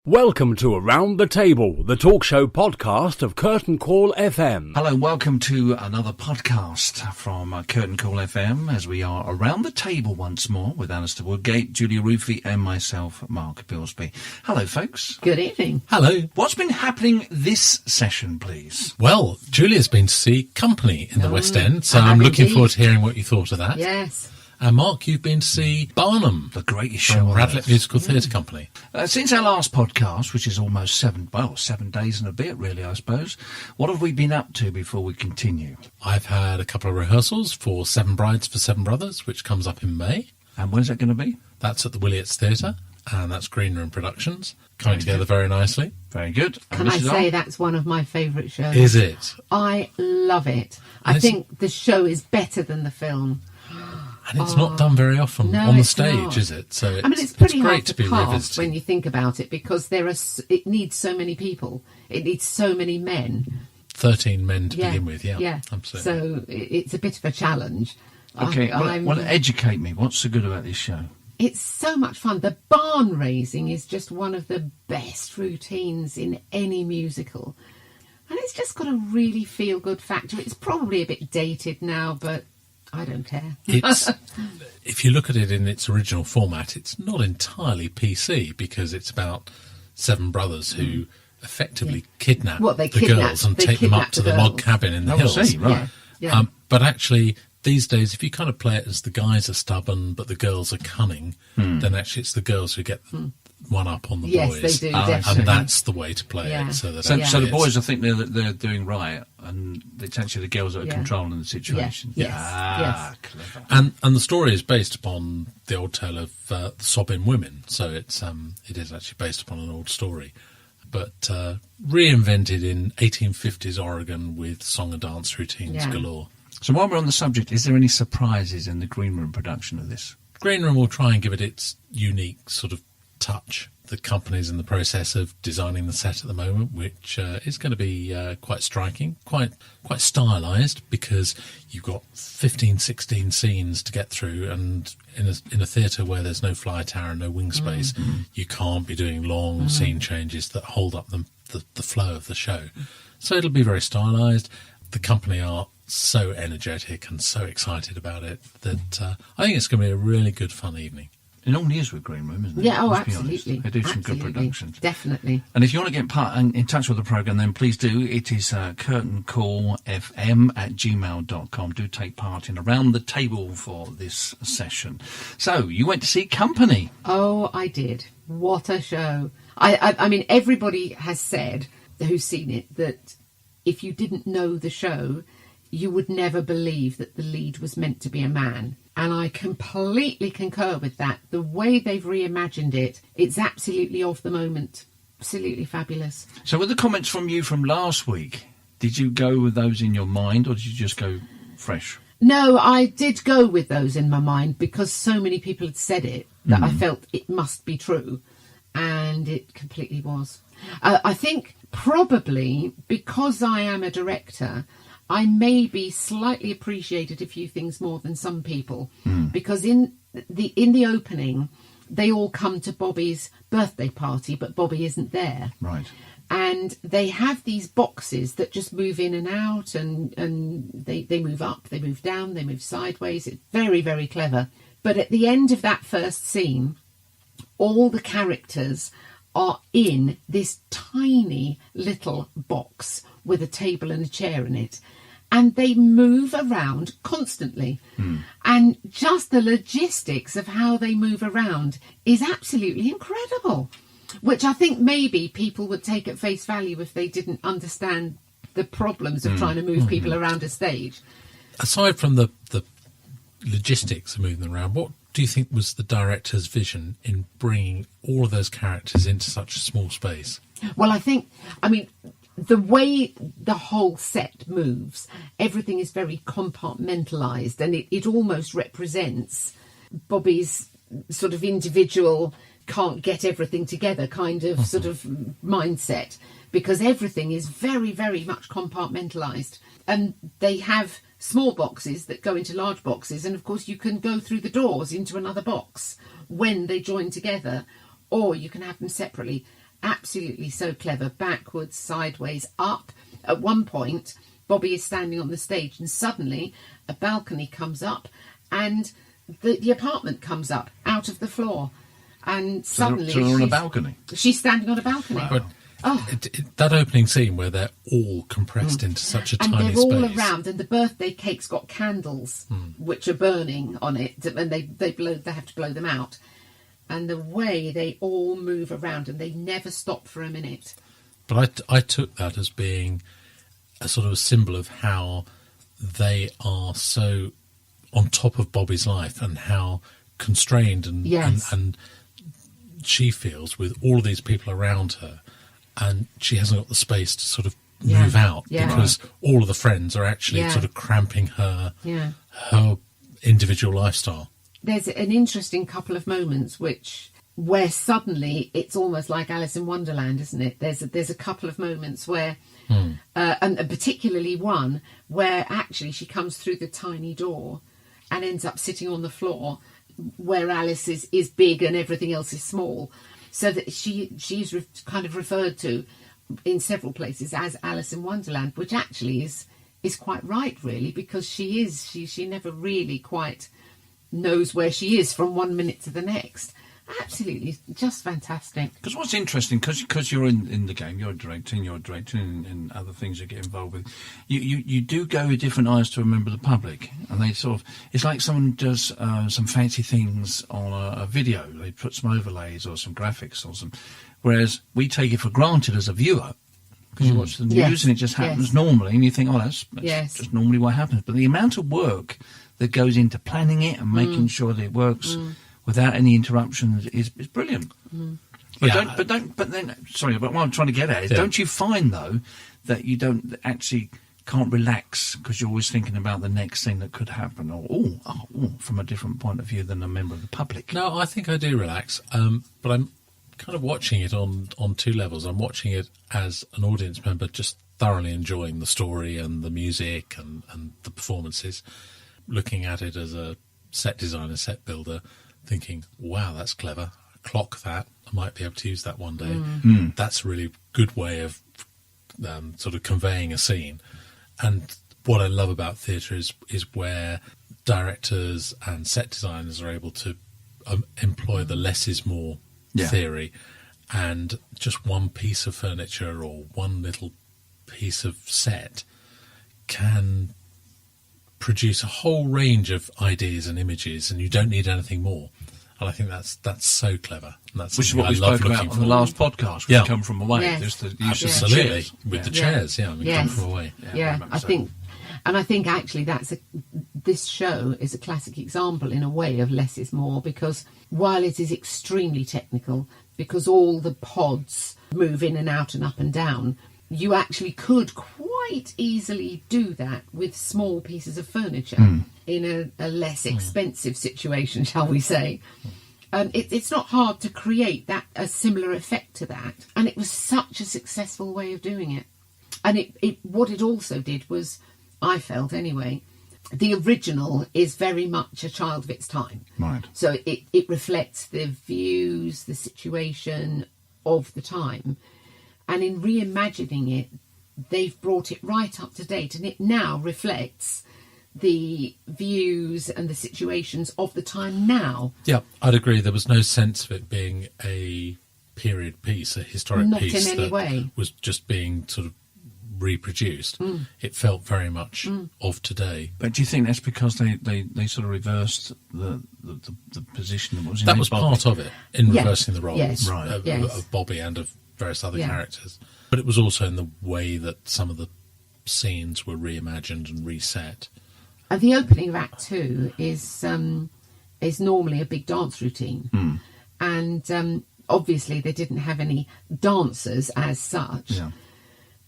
Welcome to Around the Table, the talk show podcast of Curtain Call FM. Hello, welcome to another podcast from Curtain Call FM, as we are around the table once more with Alistair Woodgate, Julia Rufi and myself, Mark Bilsby. Hello, folks. Good evening. Hello. What's been happening this session, please? Well, Julia's been to see Company in the West End, so I'm looking forward to hearing what you thought of that. Yes. And Mark, you've been to see Barnum, The greatest show from on Radlett earth. Musical Theatre Company. Since our last podcast, which is almost 7 days and a bit, really, I suppose, what have we been up to before we continue? I've had a couple of rehearsals for Seven Brides for Seven Brothers, which comes up in May. And when's that going to be? That's at the Willets Theatre, and that's Green Room Productions, coming together very nicely. Very good. And Can I Mrs. say R? that's one of my favourite shows? Is it? I love it. I think the show is better than the film. And it's not done very often No, on the it's stage, not. is it? So It's pretty great hard to to be cast revisited. when you think about it, because it needs so many people. It needs so many men. 13 men to begin with, Yeah, absolutely. So it's a bit of a challenge. Okay, well, educate me. What's so good about this show? It's so much fun. The barn raising is just one of the best routines in any musical. And it's just got a really feel-good factor. It's probably a bit dated now, but I don't care. It's, if you look at it in its original format, it's not entirely PC, because it's about seven brothers who effectively kidnap the girls and take them up to the log cabin in the hills. Right. Yeah. But actually, these days, if you kind of play it as the guys are stubborn but the girls are cunning, then actually it's the girls who get one up on the Yes, boys. they do, definitely. And that's the way to play Yeah. it. So that So actually the boys, I think they're doing right, and it's actually the girls that are Yeah. controlling the situation. Yes, Clever. And the story is based upon the old tale of the sobbing women, so it is actually based upon an old story, but reinvented in 1850s Oregon with song and dance routines galore. So while we're on the subject, is there any surprises in the Green Room production of this? Green Room will try and give it its unique sort of touch. The company's in the process of designing the set at the moment, which is going to be quite striking, quite stylised, because you've got 15, 16 scenes to get through, and in a theatre where there's no fly tower and no wing space, you can't be doing long scene changes that hold up the flow of the show. So it'll be very stylised. The company are so energetic and so excited about it that I think it's going to be a really good, fun evening. It normally is with Green Room, isn't it? Yeah, Let's be honest. absolutely. They do some good productions. Definitely. And if you want to get in touch with the programme, then please do. It is curtaincallfm@gmail.com. Do take part in Around the Table for this session. So, you went to see Company. Oh, I did. What a show. I mean, everybody has said, who's seen it, that if you didn't know the show, you would never believe that the lead was meant to be a man. And I completely concur with that. The way they've reimagined it, it's absolutely of the moment. Absolutely fabulous. So, with the comments from you from last week, did you go with those in your mind, or did you just go fresh? No, I did go with those in my mind, because so many people had said it that I felt it must be true. And it completely was. I think probably because I am a director, I maybe slightly appreciated a few things more than some people, because in the opening, they all come to Bobby's birthday party, but Bobby isn't there. Right. And they have these boxes that just move in and out, and they move up, they move down, they move sideways. It's very, very clever. But at the end of that first scene, all the characters are in this tiny little box with a table and a chair in it. And they move around constantly. And just the logistics of how they move around is absolutely incredible, which I think maybe people would take at face value if they didn't understand the problems of trying to move people around a stage. Aside from the logistics of moving them around, what do you think was the director's vision in bringing all of those characters into such a small space? Well, I mean, the way the whole set moves, everything is very compartmentalised, and it almost represents Bobby's sort of individual, can't get everything together kind of sort of mindset, because everything is very, very much compartmentalised. And they have small boxes that go into large boxes, and of course you can go through the doors into another box when they join together, or you can have them separately. Absolutely so clever. Backwards, sideways, up. At one point, Bobby is standing on the stage and suddenly a balcony comes up and the apartment comes up out of the floor. And suddenly they're on a balcony. She's standing on a balcony. Wow. But that opening scene where they're all compressed into such a And tiny they're all space. around, and the birthday cake's got candles which are burning on it, and they have to blow them out. And the way they all move around, and they never stop for a minute. But I took that as being a sort of a symbol of how they are so on top of Bobby's life and how constrained and she feels with all of these people around her, and she hasn't got the space to sort of move out because all of the friends are actually sort of cramping her individual lifestyle. There's an interesting couple of moments where suddenly it's almost like Alice in Wonderland, isn't it? There's a couple of moments where, and particularly one where actually she comes through the tiny door and ends up sitting on the floor where Alice is big and everything else is small. So that she's kind of referred to in several places as Alice in Wonderland, which actually is quite right, really, because she never really quite knows where she is from one minute to the next. Absolutely, just fantastic. Because what's interesting, because you're in the game, you're directing and other things you get involved with, you do go with different eyes to a member of the public, and they sort of, it's like someone does some fancy things on a video, they put some overlays or some graphics or some, whereas we take it for granted as a viewer, because you watch the news and it just happens normally, and you think, oh, that's just normally what happens. But the amount of work that goes into planning it and making sure that it works without any interruptions is brilliant. But what I'm trying to get at is, don't you find though that you don't actually can't relax because you're always thinking about the next thing that could happen, or from a different point of view than a member of the public? No, I think I do relax, but I'm kind of watching it on two levels. I'm watching it as an audience member, just thoroughly enjoying the story and the music and the performances, looking at it as a set designer, set builder, thinking, wow, that's clever. Clock that. I might be able to use that one day. That's a really good way of sort of conveying a scene. And what I love about theatre is where directors and set designers are able to employ the less is more theory, and just one piece of furniture or one little piece of set can produce a whole range of ideas and images, and you don't need anything more. And I think that's so clever. And that's which is what we spoke about on the last podcast. We come from away. Yes. Just the use of Absolutely, chairs. with the chairs. Yeah, we come from away. I think actually this show is a classic example in a way of less is more, because while it is extremely technical, because all the pods move in and out and up and down, you actually could quite easily do that with small pieces of furniture in a less expensive situation, shall we say. It's not hard to create a similar effect to that. And it was such a successful way of doing it. And what it also did was, I felt anyway, the original is very much a child of its time. Right. So it reflects the views, the situation of the time. And in reimagining it, they've brought it right up to date, and it now reflects the views and the situations of the time now. Yeah, I'd agree. There was no sense of it being a period piece, a historic piece Not in any way. Was just being sort of reproduced. It felt very much of today. But do you think that's because they sort of reversed the position that was in That was Bobby? part of it, in reversing the roles Yes. of Bobby and of various other characters. But it was also in the way that some of the scenes were reimagined and reset. And the opening of Act 2 is normally a big dance routine. And obviously they didn't have any dancers as such. Yeah.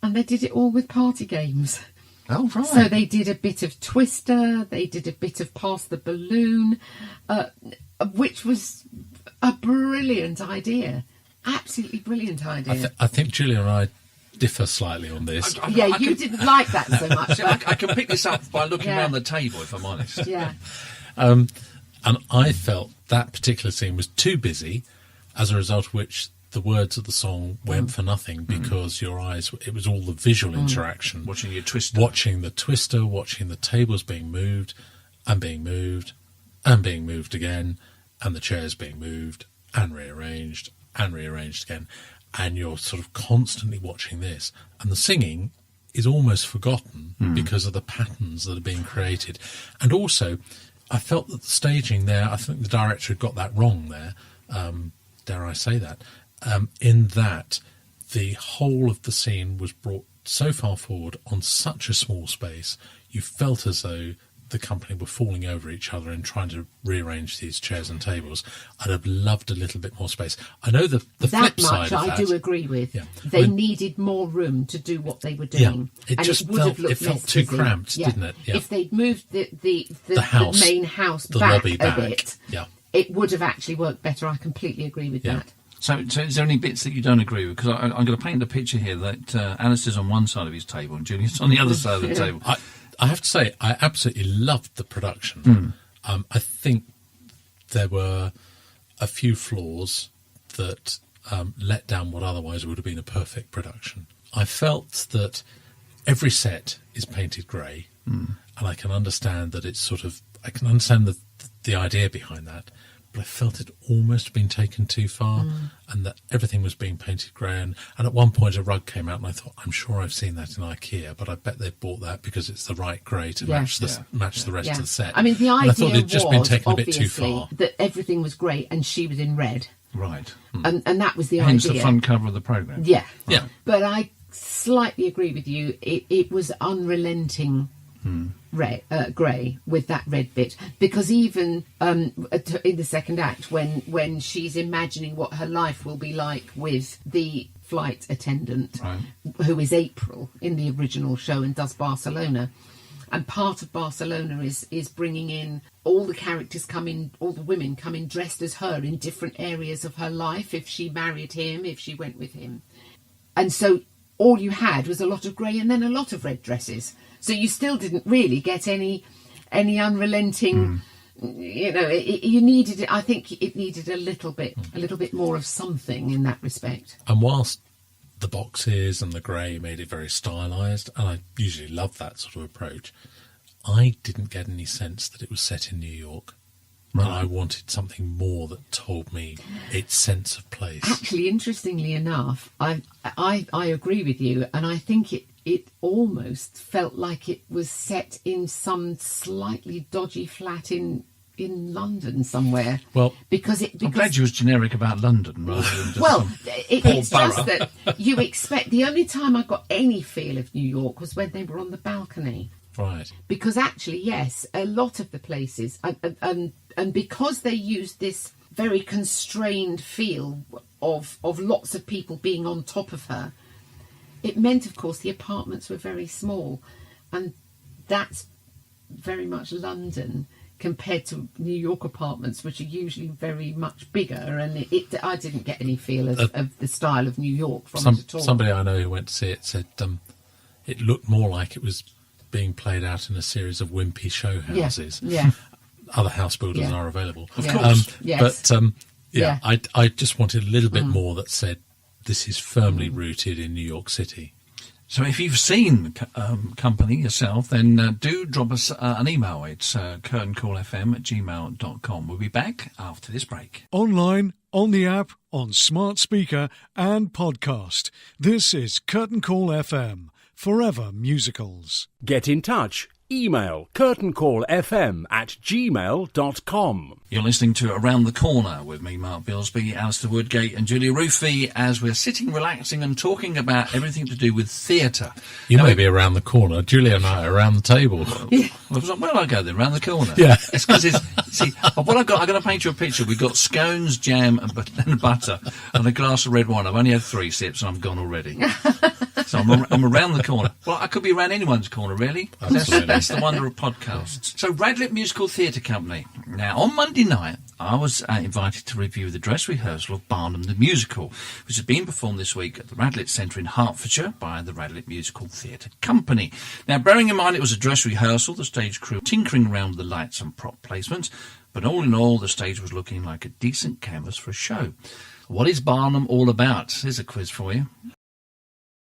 And they did it all with party games. Oh, right. So they did a bit of Twister, they did a bit of Pass the Balloon, which was a brilliant idea. Absolutely brilliant idea. I think Julia and I differ slightly on this. You didn't like that so much. I can pick this up by looking around the table, if I'm honest. Yeah. And I felt that particular scene was too busy, as a result of which the words of the song went for nothing because your eyes, it was all the visual interaction. Watching your twister. Watching the twister, watching the tables being moved and being moved and being moved again, and the chairs being moved and rearranged again. And you're sort of constantly watching this. And the singing is almost forgotten because of the patterns that are being created. And also, I felt that the staging there, I think the director had got that wrong there, dare I say that, in that the whole of the scene was brought so far forward on such a small space, you felt as though the company were falling over each other and trying to rearrange these chairs and tables. I'd have loved a little bit more space. I know the flip side of that. I do agree with. Yeah. They needed more room to do what they were doing. Yeah, it and just it felt too cramped, didn't it? Yeah. If they'd moved the house, main house the back lobby a back. bit, Yeah. it would have actually worked better. I completely agree with that. So is there any bits that you don't agree with? Because I'm going to paint the picture here that Alistair's on one side of his table and Julia's on the other side of the table. I have to say, I absolutely loved the production. I think there were a few flaws that let down what otherwise would have been a perfect production. I felt that every set is painted grey, and I can understand that it's I can understand the idea behind that, but I felt it almost been taken too far, and that everything was being painted grey. And at one point a rug came out, and I thought, I'm sure I've seen that in IKEA, but I bet they bought that because it's the right grey to match the rest of the set. I mean, the idea I thought it'd just been taken a bit too far. That everything was grey and she was in red. Right. And that was the Hence idea. the front cover of the programme. Yeah. Yeah. But I slightly agree with you. It was unrelenting grey with that red bit, because even in the second act, when she's imagining what her life will be like with the flight attendant, who is April in the original show and does Barcelona, and part of Barcelona is bringing in all the characters all the women come in dressed as her in different areas of her life, if she married him, if she went with him, and so all you had was a lot of grey and then a lot of red dresses. So you still didn't really get any unrelenting. You needed it. I think it needed a little bit more of something in that respect. And whilst the boxes and the grey made it very stylised, and I usually love that sort of approach, I didn't get any sense that it was set in New York. Right. And I wanted something more that told me its sense of place. Actually, interestingly enough, I agree with you, and I think it almost felt like it was set in some slightly dodgy flat in London somewhere. Well, because I'm glad you was generic about London rather than just it's just that you expect. The only time I got any feel of New York was when they were on the balcony. Right. Because actually, yes, a lot of the places, and because they used this very constrained feel of lots of people being on top of her, it meant, of course, the apartments were very small, and that's very much London compared to New York apartments, which are usually very much bigger. And I didn't get any feel of the style of New York from it at all. Somebody I know who went to see it said it looked more like it was being played out in a series of wimpy show houses. Yeah. Other house builders are available. Of course. Yes. But I just wanted a little bit more that said this is firmly rooted in New York City. So if you've seen the company yourself, then do drop us an email. It's curtaincallfm@gmail.com. We'll be back after this break. Online, on the app, on smart speaker and podcast. This is Curtain Call FM. Forever Musicals. Get in touch. Email curtaincallfm@gmail.com. You're listening to Around the Corner with me, Mark Bilsby, Alistair Woodgate and Julia Roofy, as we're sitting relaxing and talking about everything to do with theatre. You may be around the corner. Julia and I are around the table. Where do I go then? Around the corner? Yeah. It's because what I've got, I'm going to paint you a picture. We've got scones, jam and butter and a glass of red wine. I've only had 3 sips and I'm gone already. So I'm around the corner. Well, I could be around anyone's corner, really. That's the wonder of podcasts. So, Radlett Musical Theatre Company. Now, on Monday night, I was invited to review the dress rehearsal of Barnum the Musical, which has been performed this week at the Radlett Centre in Hertfordshire by the Radlett Musical Theatre Company. Now, bearing in mind it was a dress rehearsal, the stage crew tinkering around with the lights and prop placements, but all in all, the stage was looking like a decent canvas for a show. What is Barnum all about? Here's a quiz for you.